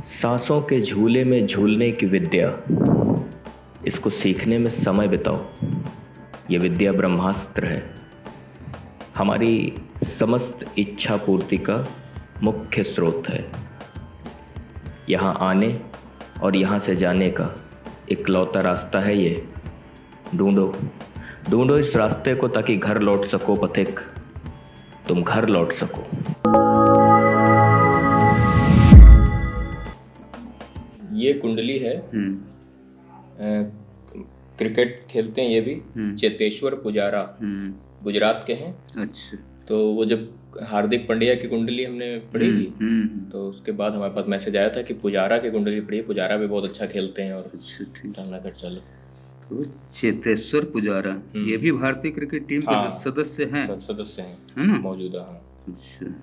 सांसों के झूले में झूलने की विद्या, इसको सीखने में समय बिताओ। ये विद्या ब्रह्मास्त्र है, हमारी समस्त इच्छा पूर्ति का मुख्य स्रोत है। यहाँ आने और यहाँ से जाने का इकलौता रास्ता है ये। ढूंढो ढूंढो इस रास्ते को, ताकि घर लौट सको पथिक, तुम घर लौट सको। ये कुंडली है। क्रिकेट खेलते हैं ये भी। चेतेश्वर पुजारा गुजरात के हैं। अच्छा। तो वो जब हार्दिक पांड्या की कुंडली हमने पढ़ी थी तो उसके बाद हमारे पास मैसेज आया था कि पुजारा की कुंडली पढ़ी। पुजारा भी बहुत अच्छा खेलते हैं। और अच्छा, ठीक है, चलो। तो चेतेश्वर पुजारा ये भी भारतीय क्रिकेट टीम के सदस्य हैं। है ना, मौजूदा। अच्छा,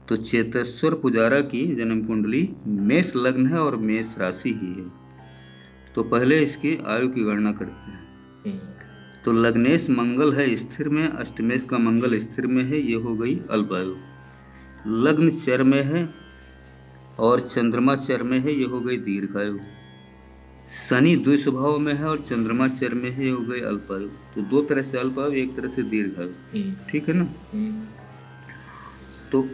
तो चेतेश्वर पुजारा की जन्म कुंडली मेष लग्न है और मेष राशि ही है। तो पहले इसकी आयु की गणना करते हैं। तो लग्नेश मंगल है स्थिर में, अष्टमेश का मंगल स्थिर में है, ये हो गई अल्पायु। लग्न चर में है और चंद्रमा चर में है, ये हो गई दीर्घायु। शनि द्विस्वभाव में है और चंद्रमा चर में है, ये हो गई अल्पायु। तो दो तरह से अल्पायु, एक तरह से दीर्घायु। ठीक है ना। तो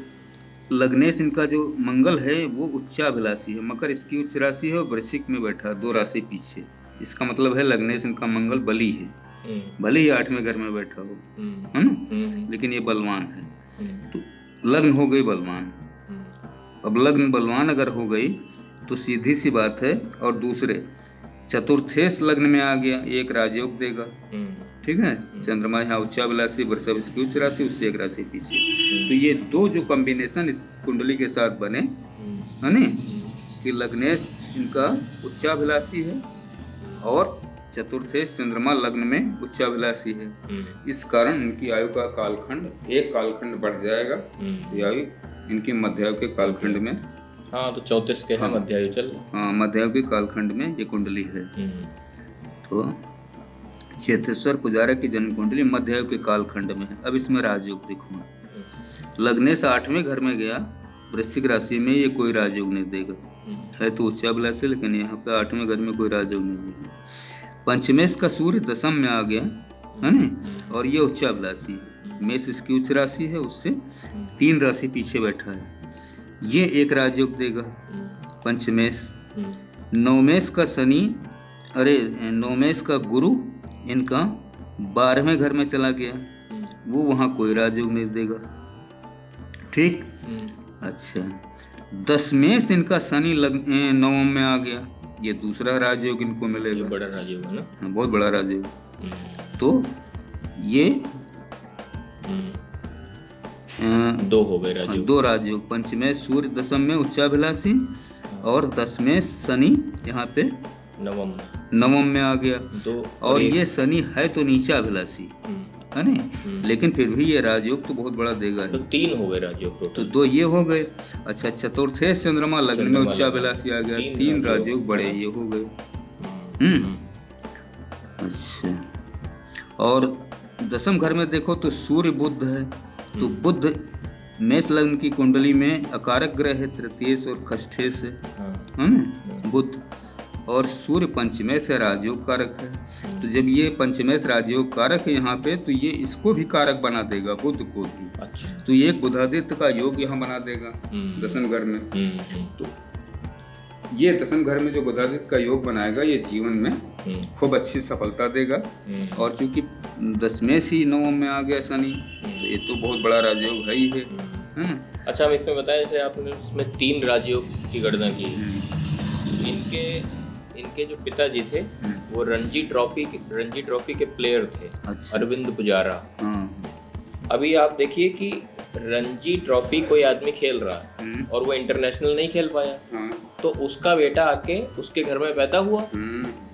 लग्नेश इनका जो मंगल है वो उच्चाभिलाषी है। मकर इसकी उच्च राशि है और वृश्चिक में बैठा, दो राशि पीछे। इसका मतलब है लग्नेश इनका मंगल बली है, भले ही 8वें घर में बैठा हो, है ना, लेकिन ये बलवान है। तो लग्न हो गई बलवान। अब लग्न बलवान अगर हो गई तो सीधी सी बात है। और दूसरे चतुर्थेश लग्न में आ गया, एक राजयोग देगा। ठीक है। चंद्रमा यहाँ उच्चाभिलाषी, वृषभ इसकी उच्च राशि, उससे एक राशि पीछे। तो ये दो जो कॉम्बिनेशन इस कुंडली के साथ बने, है ना, कि लग्नेश इनका उच्चाभिलाषी है और चतुर्थेश चंद्रमा लग्न में उच्चाभिलाषी है। इस कारण इनकी आयु का कालखंड एक कालखंड बढ़ जाएगा। आयु इनकी मध्यायु के कालखंड में, तो 34 के है मध्यायु चल। मध्यायु के कालखंड में ये कुंडली है। तो चेतेश्वर पुजारा की जन्म कुंडली मध्यायु के कालखंड में है। अब इसमें राजयोग देखो। लग्नेश 8वें घर में गया, वृश्चिक राशि में, ये कोई राजयोग नहीं देगा। है तो उच्चाभिलाषी, लेकिन यहाँ पे 8वें घर में कोई राजयोग नहीं देगा। पंचमेश का सूर्य दशम में आ गया, है ना, और ये उच्चाभिलाषी है। मेष इसकी उच्च राशि है, उससे 3 राशि पीछे बैठा है, ये एक राजयोग देगा पंचमेश। नवमेश का शनि, नवमेश का गुरु इनका 12वें घर में चला गया, वो वहाँ कोई राजयोग नहीं देगा। ठीक। अच्छा, दशमेश इनका शनि नवम में आ गया, ये दूसरा राजयोग इनको मिलेगा। ये बड़ा राजयोग है ना। बहुत बड़ा राजयोग। तो ये 2 हो गए राजयोग। 2 राजयोग। पंचमेश सूर्य दशम में उच्चाभिलाषी और दशमेश शनि यहाँ पे नवम में आ गया। और ये शनि है तो नीचा अभिलाषी, है ना, लेकिन फिर भी ये राजयोग तो बहुत बड़ा देगा। तो 3 हो गए राजयोग। तो 2 ये हो गए। अच्छा, चतुर्थेश चंद्रमा लग्न में उच्चाभिलाषी आ गया, 3 राजयोग बड़े ये हो गए। अच्छा, और दशम घर में देखो तो सूर्य बुध है। तो बुध मेष लग्न की कुंडली में अकारक ग्रह है, तृतीयेश और खष्ठेश है ना, बुध। और सूर्य पंचमेश है, राजयोग कारक है। तो जब ये पंचमेश राजयोग कारक है यहाँ पे, तो ये इसको भी कारक बना देगा, बुध को भी। अच्छा। तो ये एक बुधादित्य का योग यहाँ बना देगा दशम घर में। तो ये दशम घर में जो बुधादित्य का योग बनाएगा, ये जीवन में खूब अच्छी सफलता देगा। और चूंकि दशमेश ही नवम में आ गया शनि, तो ये तो बहुत बड़ा राजयोग है ही है। अच्छा, हम इसमें बताया, जैसे आपने इसमें 3 राजयोग की गणना की। इनके जो पिताजी थे वो रणजी ट्रॉफी के प्लेयर थे। अच्छा। अरविंद पुजारा। अभी आप देखिए कि रणजी ट्रॉफी कोई आदमी खेल रहा है और वो इंटरनेशनल नहीं खेल पाया, तो उसका बेटा आके उसके घर में पैदा हुआ।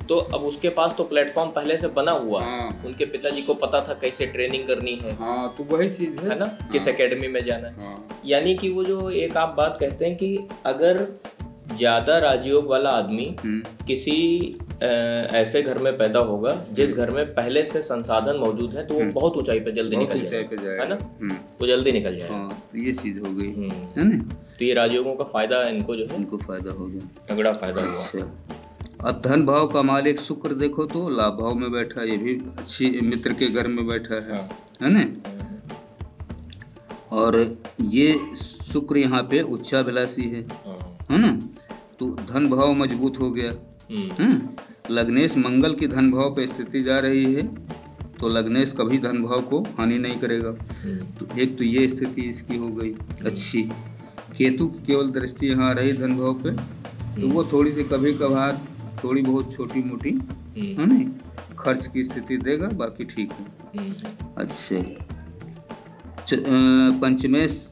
तो अब उसके पास तो प्लेटफॉर्म पहले से बना हुआ। उनके पिताजी को पता था कैसे ट्रेनिंग करनी है। तो वही चीज है ना, किस एकेडमी में जाना है। यानी कि वो जो एक आप बात कहते हैं कि अगर ज्यादा राजयोग वाला आदमी किसी ऐसे घर में पैदा होगा जिस घर में पहले से संसाधन मौजूद है, तो वो बहुत ऊंचाई पे जल्दी निकल जाएगा, है ना? वो जल्दी निकल जाएगा। हाँ, तो ये चीज हो गई, है ना? तो ये राजयोगों का फायदा इनको जो है, इनको फायदा हो गया, तगड़ा फायदा हुआ। अच्छा, अब धन भाव का मालिक शुक्र देखो तो लाभ भाव में बैठा, ये भी अच्छी मित्र के घर में बैठा है ना? और ये शुक्र यहाँ पे उच्चाभिलाषी है ना? तो धन भाव मजबूत हो गया। लग्नेश मंगल की धन भाव पे स्थिति जा रही है, तो लग्नेश कभी धन भाव को हानि नहीं करेगा। तो एक तो ये स्थिति इसकी हो गई अच्छी। केतु की केवल दृष्टि यहाँ रही धन भाव पे, तो वो थोड़ी सी कभी कभार थोड़ी बहुत छोटी मोटी है ना खर्च की स्थिति देगा, बाकी ठीक है। अच्छा, पंचमेश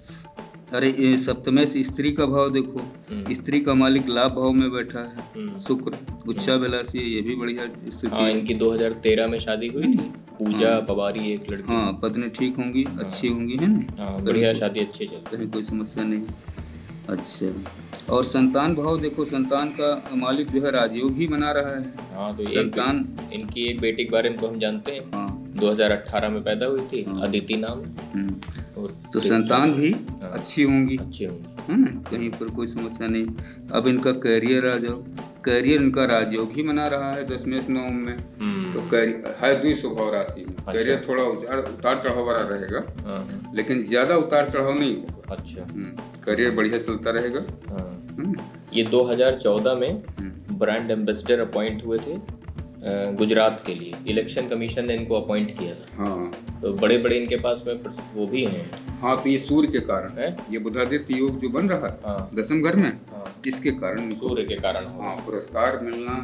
सप्तमेश स्त्री का भाव देखो, स्त्री का मालिक लाभ भाव में बैठा है शुक्र, उच्चाभिलाषी है, ये भी बढ़िया स्थिति है। इनकी 2013 में शादी हुई थी, पूजा पवारी एक लड़की। हाँ, पत्नी ठीक होंगी, अच्छी होंगी, है ना? बढ़िया, शादी अच्छी चल रही, कोई समस्या नहीं। अच्छा, और संतान भाव देखो, संतान का मालिक जो है राजयोग ही बना रहा है। हाँ, तो संतान इनकी एक बेटी के बारे में तो हम जानते हैं। हाँ, 2018 में पैदा हुई थी, अदिति नाम। तो संतान भी अच्छी होंगी, है ना? कहीं पर कोई समस्या नहीं। अब इनका कैरियर आ जाओ, कैरियर इनका राजयोग ही बना रहा है 10वें नवम में, तो कैरियर है 2 स्वभाव राशि में। कैरियर थोड़ा उतार चढ़ाव वाला रहेगा, लेकिन ज्यादा उतार चढ़ाव नहीं होगा। अच्छा, करियर बढ़िया चलता रहेगा। ये 2014 में ब्रांड एम्बेसडर अपॉइंट हुए थे गुजरात के लिए, इलेक्शन कमीशन ने इनको अपॉइंट किया था। हाँ, तो बड़े बड़े इनके पास में वो भी हैं। हाँ, तो ये सूर्य के कारण है, ये बुधादित्य योग जो बन रहा है 10वें घर में, इसके कारण, सूर्य के कारण पुरस्कार मिलना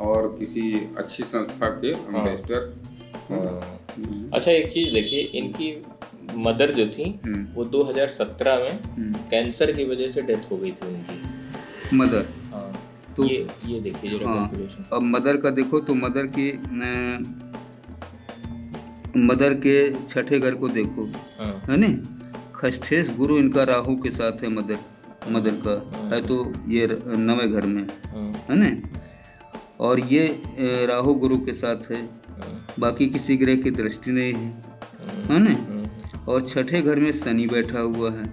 और किसी अच्छी संस्था के एम्बेसडर। अच्छा, एक चीज देखिए, इनकी मदर जो थी वो 2017 में कैंसर की वजह से डेथ हो गई थी उनकी मदर। तो ये देखिए जरा कैलकुलेशन। अब मदर का देखो तो मदर के छठे घर को देखो, है ना? खष्ठेश गुरु इनका राहु के साथ है, मदर का है, तो ये 9वें घर में, है ना? और ये राहु गुरु के साथ है, बाकी किसी ग्रह की दृष्टि नहीं है ना? और छठे घर में शनि बैठा हुआ है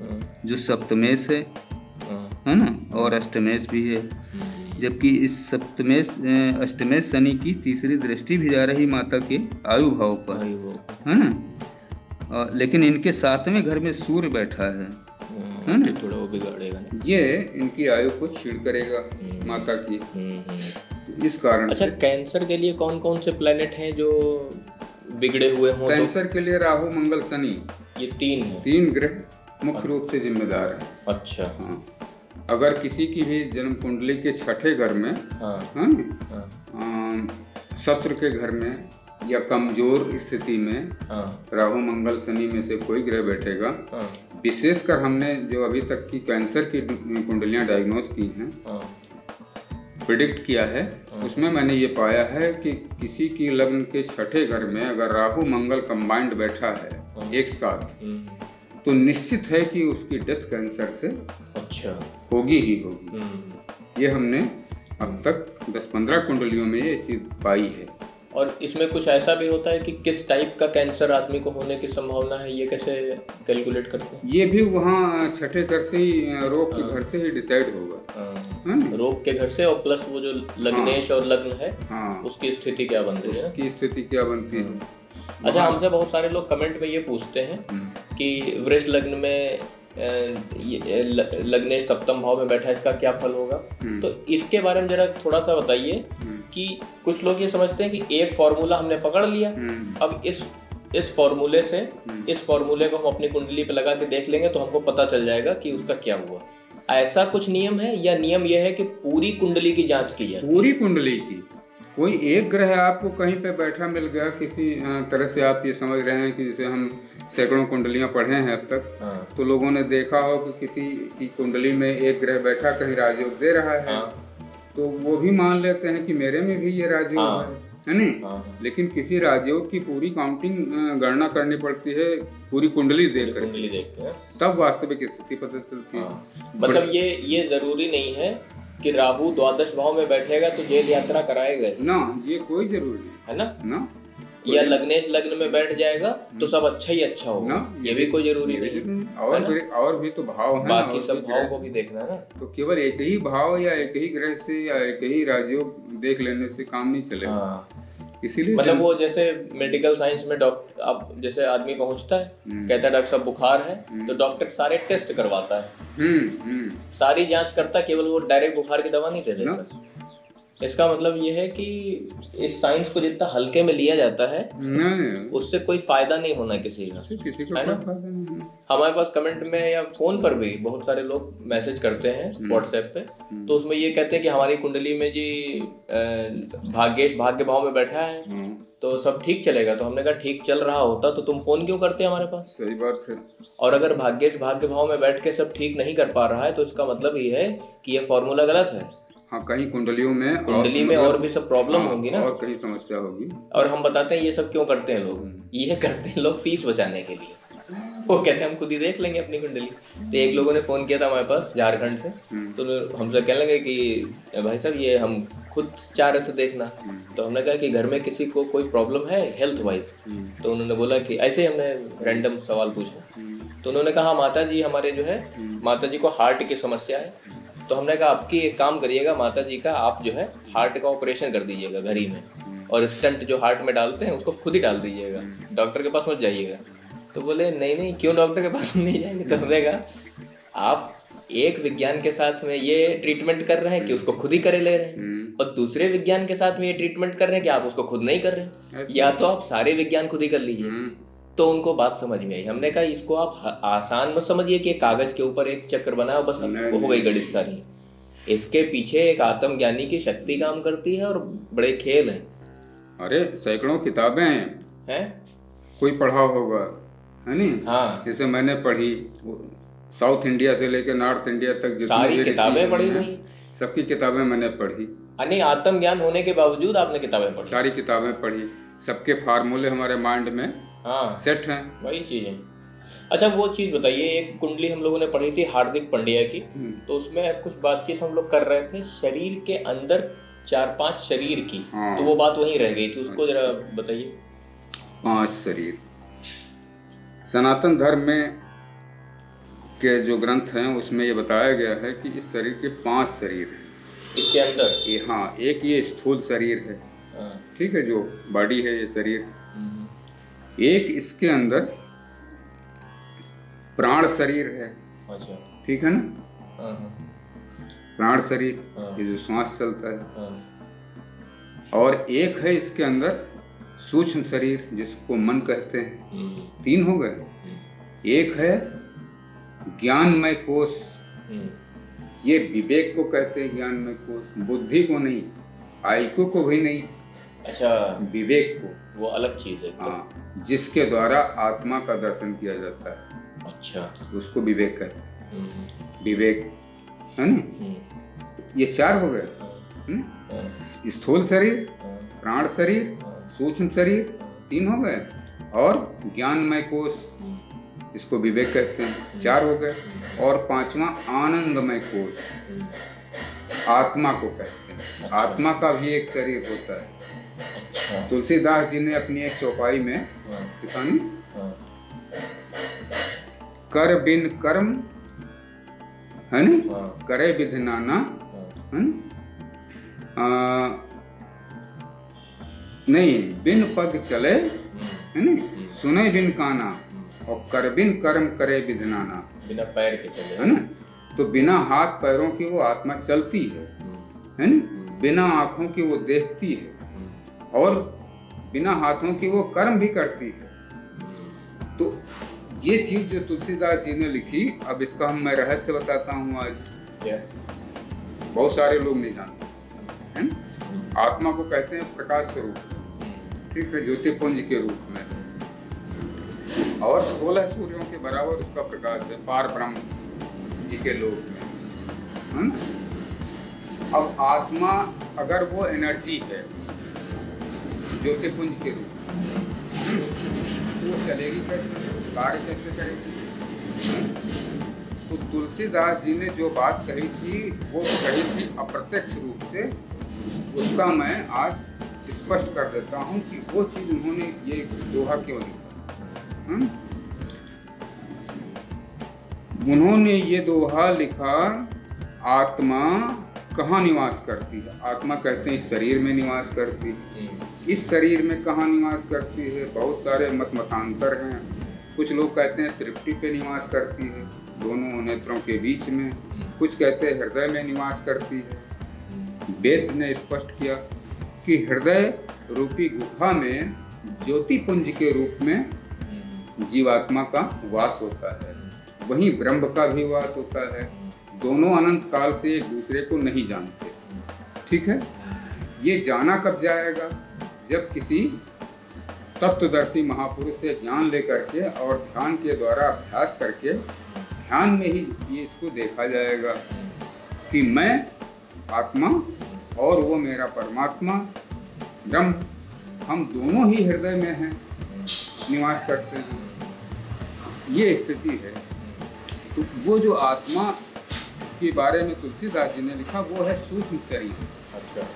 जो सप्तमेश है ना? और अष्टमेश भी है, जबकि इस अष्टमेश शनि की तीसरी दृष्टि भी जा रही माता के आयु भाव पर, है ना? लेकिन इनके 7वें घर में सूर्य बैठा है ना? थोड़ा वो बिगाड़ेगा, ये इनकी आयु को छीड़ करेगा माता की, इस कारण। अच्छा, कैंसर के लिए कौन कौन से प्लैनेट हैं जो बिगड़े हुए हों? कैंसर के लिए राहु मंगल शनि, ये 3 ग्रह मुख्य रूप से जिम्मेदार है। अच्छा, हाँ, अगर किसी की भी जन्म कुंडली के छठे घर में, शत्रु के घर में या कमजोर स्थिति में राहु मंगल शनि में से कोई ग्रह बैठेगा, विशेषकर हमने जो अभी तक की कैंसर की कुंडलियां डायग्नोज की हैं, प्रिडिक्ट किया है, उसमें मैंने ये पाया है कि किसी की लग्न के छठे घर में अगर राहु मंगल कंबाइंड बैठा है एक साथ, तो निश्चित है कि उसकी डेथ कैंसर से होगी ही होगी। ये हमने अब तक 10-15 कुंडलियों में ये चीज पाई है। और इसमें कुछ ऐसा भी होता है कि किस टाइप का कैंसर आदमी को होने की संभावना है, ये कैसे कैलकुलेट करते हैं? ये भी वहाँ छठे घर से ही, रोग के घर से ही डिसाइड होगा। रोग के घर से, और प्लस वो जो लग्नेश और लग्न है, उसकी स्थिति क्या बन रही है, उसकी स्थिति क्या बनती है। अच्छा, हमसे बहुत सारे लोग कमेंट में ये पूछते हैं कि वृष लग्न में लग्नेश सप्तम भाव में बैठा है, इसका क्या फल होगा? तो इसके बारे में जरा थोड़ा सा बताइए कि कुछ लोग ये समझते हैं कि एक फॉर्मूला हमने पकड़ लिया, अब इस फॉर्मूले से इस फॉर्मूले को हम अपनी कुंडली पे लगा के देख लेंगे तो हमको पता चल जाएगा कि उसका क्या हुआ। ऐसा कुछ नियम है, या नियम यह है कि पूरी कुंडली की जांच की जाए? पूरी कुंडली की, कोई एक ग्रह आपको कहीं पे बैठा मिल गया किसी तरह से, आप ये समझ रहे हैं कि जैसे हम सैकड़ों कुंडलियां पढ़े हैं अब तक, तो लोगों ने देखा हो कि किसी की कुंडली में एक ग्रह बैठा कहीं राजयोग दे रहा है, तो वो भी मान लेते हैं कि मेरे में भी ये राजयोग है नहीं। लेकिन किसी राजयोग की पूरी काउंटिंग गणना करनी पड़ती है, पूरी कुंडली देखकर, तब वास्तविक स्थिति पता चलती है। मतलब ये जरूरी नहीं है कि राहु द्वादश भाव में बैठेगा तो जेल यात्रा कराएगा ना, ये कोई जरूरी नहीं है ना, ना। या लग्नेश लग्न में बैठ जाएगा तो सब अच्छा ही अच्छा होगा, ये भी कोई जरूरी नहीं। और भी तो भाव है, बाकी सब भाव को भी देखना है ना। तो केवल एक ही भाव या एक ही ग्रह से या एक ही राजयोग देख लेने से काम नहीं चलेगा। इसीलिए मतलब वो जैसे मेडिकल साइंस में डॉक्टर, अब जैसे आदमी पहुंचता है कहता है डॉक्टर साहब बुखार है, तो डॉक्टर सारे टेस्ट करवाता है, सारी जांच करता है, केवल वो डायरेक्ट बुखार की दवा नहीं दे देता। इसका मतलब ये है कि इस साइंस को जितना हल्के में लिया जाता है उससे कोई फायदा नहीं होना किसी का, है ना। हमारे पास कमेंट में या फोन पर भी बहुत सारे लोग मैसेज करते हैं व्हाट्सएप पे, तो उसमें ये कहते हैं कि हमारी कुंडली में जी भाग्येश भाग्य भाव में बैठा है तो सब ठीक चलेगा। तो हमने कहा ठीक चल रहा होता तो तुम फोन क्यों करते हमारे पास। सही बात है। और अगर भाग्येश भाग्य भाव में बैठ के सब ठीक नहीं कर पा रहा है तो इसका मतलब ये है कि ये फॉर्मूला गलत है। हाँ, कहीं कुंडली में और भी सब प्रॉब्लम होंगी ना, और कहीं समस्या होगी। और हम बताते हैं ये सब क्यों करते हैं लोग, ये करते हैं लोग फीस बचाने के लिए। वो कहते हैं हम खुद ही देख लेंगे अपनी कुंडली। तो एक लोगों ने फोन किया था हमारे पास झारखंड से, तो हमसे कहने लगे कि भाई साहब ये हम खुद चाह रहे थे देखना। तो हमने कहा कि घर में किसी को कोई प्रॉब्लम है हेल्थ वाइज, तो उन्होंने बोला कि ऐसे ही हमने रैंडम सवाल पूछा, तो उन्होंने कहा माता जी हमारे जो है माता जी को हार्ट की समस्या है। तो हमने कहा आपकी एक काम करिएगा माता जी का, आप जो है हार्ट का ऑपरेशन कर दीजिएगा घर ही में, और स्टंट जो हार्ट में डालते हैं उसको खुद ही डाल दीजिएगा, डॉक्टर के पास मत जाइएगा। तो बोले नहीं नहीं क्यों डॉक्टर के पास नहीं जाएंगे। तो हमने कहा आप एक विज्ञान के साथ में ये ट्रीटमेंट कर रहे हैं कि उसको खुद ही करे ले रहे हैं, और दूसरे विज्ञान के साथ में ये ट्रीटमेंट कर रहे हैं कि आप उसको खुद नहीं कर रहे हैं, या तो आप सारे विज्ञान खुद ही कर लीजिए। तो उनको बात समझ में आई। हमने कहा इसको आप आसान मत समझिए कि कागज के ऊपर एक चक्र बना बस हो गई गणित सारी। इसके पीछे एक आत्मज्ञानी की शक्ति काम करती है और बड़े खेल हैं। अरे सैकड़ों किताबें हैं, कोई पढ़ा होगा है नहीं। हाँ, जैसे मैंने पढ़ी साउथ इंडिया से लेकर नॉर्थ इंडिया तक सारी किताबें पढ़ी हुई, सबकी किताबें मैंने पढ़ी। यानी आत्मज्ञान होने के बावजूद आपने किताबें पढ़ी, सारी किताबें पढ़ी, सबके फार्मूले हमारे माइंड में सेट हैं। वही चीज है। अच्छा वो चीज बताइए, एक कुंडली हम लोगों ने पढ़ी थी हार्दिक पांड्या की, तो उसमें कुछ बातचीत हम लोग कर रहे थे शरीर के अंदर 4-5 शरीर की, तो वो बात वहीं रह गई थी, उसको जरा बताइए। 5 शरीर सनातन धर्म में के जो ग्रंथ हैं उसमें ये बताया गया है कि इस शरीर के 5 शरीर हैं इसके अंदर। हाँ, एक ये स्थूल शरीर है, ठीक है, जो बॉडी है ये शरीर। एक इसके अंदर प्राण शरीर है, अच्छा ठीक है ना, प्राण शरीर, ये जो श्वास चलता है। और एक है इसके अंदर सूक्ष्म शरीर जिसको मन कहते हैं, 3 हो गए। एक है ज्ञानमय कोश, ये विवेक को कहते हैं ज्ञानमय कोश, बुद्धि को नहीं, आईक्यू को भी नहीं, अच्छा विवेक को, वो अलग चीज है। हाँ, जिसके द्वारा आत्मा का दर्शन किया जाता है, अच्छा, उसको विवेक कहते हैं। विवेक है ना। ये 4 हो गए, स्थूल शरीर, प्राण शरीर, सूक्ष्म शरीर, 3 हो गए, और ज्ञानमय कोश इसको विवेक कहते हैं, 4 हो गए। और 5वां आनंदमय कोश आत्मा को कहते हैं। आत्मा का भी एक शरीर होता है। तुलसीदास जी ने अपनी एक चौपाई में लिखा नहीं, कर बिन कर्म है ना, करे विधि नाना, है नहीं, बिन पग चले है ना, सुने बिन काना, और कर बिन कर्म करे विधि नाना, बिना पैर के चले, है ना। तो बिना हाथ पैरों की वो आत्मा चलती है ना, बिना आँखों की वो देखती है, और बिना हाथों की वो कर्म भी करती है। तो ये चीज जो तुलसीदास जी ने लिखी, अब इसका मैं रहस्य बताता हूँ आज। बहुत सारे लोग नहीं जानते हैं। आत्मा को कहते हैं प्रकाश स्वरूप, ठीक है, ज्योतिपुंज के रूप में, और 16 सूर्यों के बराबर उसका प्रकाश है पार ब्रह्म जी के लोक में। अब आत्मा अगर वो एनर्जी है ज्योतिपुंज के रूप में, तो वो चलेगी कैसे, कार्य कैसे करेगी। तो तुलसीदास जी ने जो बात कही थी वो कही थी अप्रत्यक्ष रूप से, उसका मैं आज स्पष्ट कर देता हूँ कि वो चीज़ उन्होंने ये दोहा क्यों लिखा। उन्होंने ये दोहा लिखा, आत्मा कहाँ निवास करती है। आत्मा कहते हैं इस शरीर में निवास करती है। इस शरीर में कहाँ निवास करती है, बहुत सारे मतांतर हैं। कुछ लोग कहते हैं तृप्ति पे निवास करती है, दोनों नेत्रों के बीच में। कुछ कहते हैं हृदय में निवास करती है। वेद ने स्पष्ट किया कि हृदय रूपी गुफा में ज्योतिपुंज के रूप में जीवात्मा का वास होता है, वहीं ब्रह्म का भी वास होता है। दोनों अनंत काल से एक दूसरे को नहीं जानते। ठीक है, ये जाना कब जाएगा, जब किसी तत्वदर्शी महापुरुष से ज्ञान लेकर के और ध्यान के द्वारा अभ्यास करके ध्यान में ही ये इसको देखा जाएगा कि मैं आत्मा और वो मेरा परमात्मा ब्रह्म, हम दोनों ही हृदय में हैं, निवास करते हैं। ये स्थिति है। तो वो जो आत्मा के बारे में तुलसीदास जी ने लिखा वो है सूक्ष्म शरीर। अच्छा।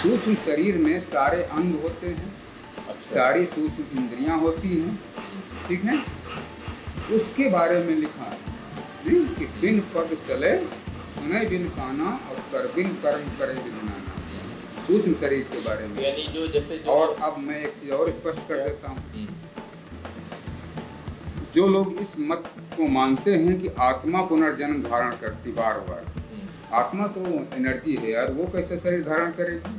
सूक्ष्म शरीर में सारे अंग होते हैं। अच्छा। सारी सूक्ष्म इंद्रियां होती हैं। ठीक है, उसके बारे में लिखा है कि बिन पग चले सुने बिन काना और कर बिन कर्म करे बिन नाना। सूक्ष्म शरीर के बारे में, यानी जो जैसे और अब मैं एक चीज़ और स्पष्ट कर देता हूँ। जो लोग इस मत को मानते हैं कि आत्मा पुनर्जन्म धारण करती बार बार, आत्मा तो एनर्जी है यार, वो कैसे शरीर धारण करेगी,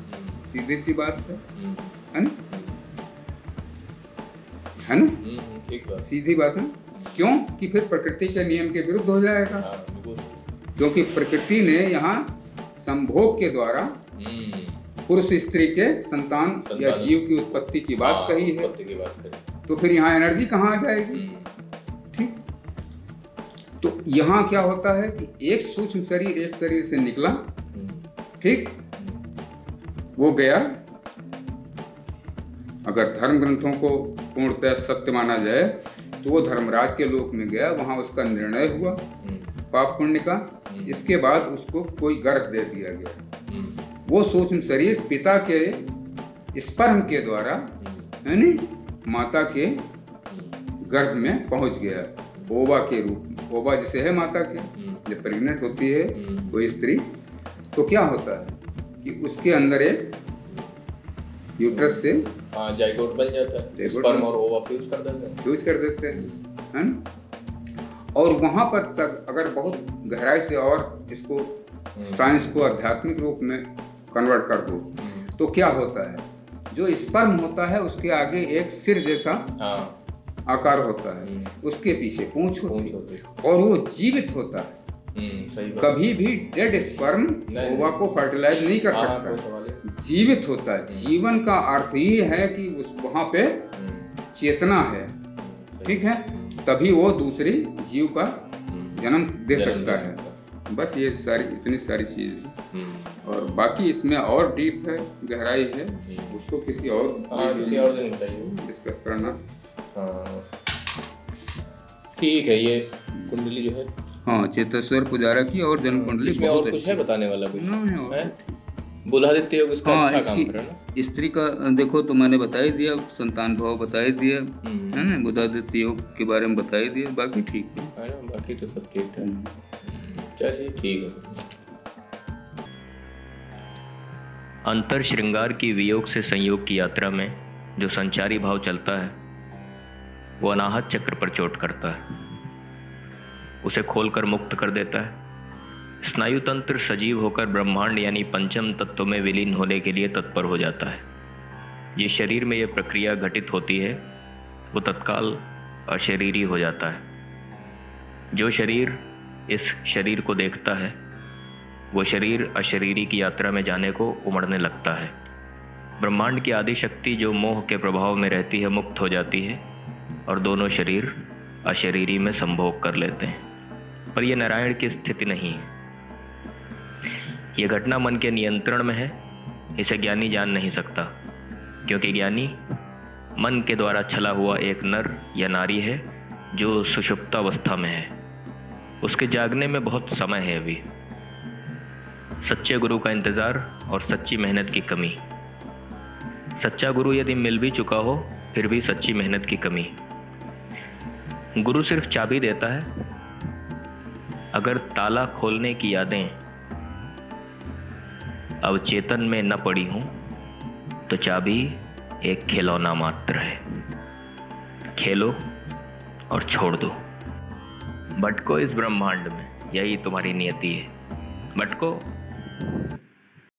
सीधी सी बात है ना, है ना, ठीक बात, सीधी बात है। क्यों कि फिर प्रकृति के नियम के विरुद्ध हो जाएगा। क्योंकि प्रकृति ने यहाँ संभोग के द्वारा पुरुष स्त्री के संतान या जीव की उत्पत्ति की बात कही है, तो फिर यहाँ एनर्जी कहाँ आ जाएगी। ठीक, तो यहाँ क्या होता है कि एक सूक्ष्म शरीर एक शरीर से निकला, ठीक, वो गया, अगर धर्म ग्रंथों को पूर्णतः सत्य माना जाए तो वो धर्मराज के लोक में गया, वहाँ उसका निर्णय हुआ पाप पुण्य का। इसके बाद उसको कोई गर्भ दे दिया गया। वो सूक्ष्म शरीर पिता के स्पर्म के द्वारा यानी माता के गर्भ में पहुंच गया, ओवा के रूप में। ओवा जिसे है माता के, जब प्रेग्नेंट होती है कोई स्त्री तो क्या होता है कि उसके अंदर एक यूट्रस से जाइगोट बन जाता है, स्पर्म और ओवा फ्यूज कर देते हैं, है ना। और वहाँ पर अगर बहुत गहराई से और इसको साइंस को आध्यात्मिक रूप में कन्वर्ट कर दो तो क्या होता है, जो स्पर्म होता है उसके आगे एक सिर जैसा आकार होता है, उसके पीछे पूंछ होती है और वो जीवित होता है। सही बात। कभी भी डेड स्पर्म ओवा को फर्टिलाइज नहीं कर सकता, जीवित होता है। जीवन का अर्थ ही है कि उस वहाँ पे चेतना है, ठीक है, तभी वो दूसरी जीव का जन्म दे सकता है। बस ये सारी इतनी सारी चीज़, और बाकी इसमें और डीप है, गहराई है, उसको किसी और दिन डिस्कस करना। ठीक है, ये कुंडली जो है, हाँ, चेतेश्वर पुजारा की और जन्म कुंडली बहुत और कुछ है बताने वाला कुछ है? बुलादित्य योग इसका अच्छा काम कर रहा है ना। स्त्री का देखो तो मैंने बता ही दिया, संतान भाव बता ही दिया है ना, बुलादित्य योग के बारे में बता ही दिया, बाकी ठीक है ना, बाकी तो सब ठीक है। चलिए ठीक है। अंतर श्रृंगार की वियोग से संयोग की यात्रा में जो संचारी भाव चलता है वो अनाहत चक्र पर चोट करता है, उसे खोलकर मुक्त कर देता है। स्नायु तंत्र सजीव होकर ब्रह्मांड यानी पंचम तत्व में विलीन होने के लिए तत्पर हो जाता है। ये शरीर में यह प्रक्रिया घटित होती है वो तत्काल अशरीरी हो जाता है। जो शरीर इस शरीर को देखता है वो शरीर अशरीरी की यात्रा में जाने को उमड़ने लगता है। ब्रह्मांड की आदि शक्ति जो मोह के प्रभाव में रहती है मुक्त हो जाती है और दोनों शरीर अशरीरी में संभोग कर लेते हैं। पर यह नारायण की स्थिति नहीं है, यह घटना मन के नियंत्रण में है। इसे ज्ञानी जान नहीं सकता, क्योंकि ज्ञानी मन के द्वारा छला हुआ एक नर या नारी है जो सुषुप्त अवस्था में है। उसके जागने में बहुत समय है अभी। सच्चे गुरु का इंतज़ार और सच्ची मेहनत की कमी। सच्चा गुरु यदि मिल भी चुका हो फिर भी सच्ची मेहनत की कमी। गुरु सिर्फ चाबी देता है, अगर ताला खोलने की यादें अब चेतन में न पड़ी हूं तो चाबी एक खिलौना मात्र है। खेलो और छोड़ दो। भटको इस ब्रह्मांड में, यही तुम्हारी नियति है। भटको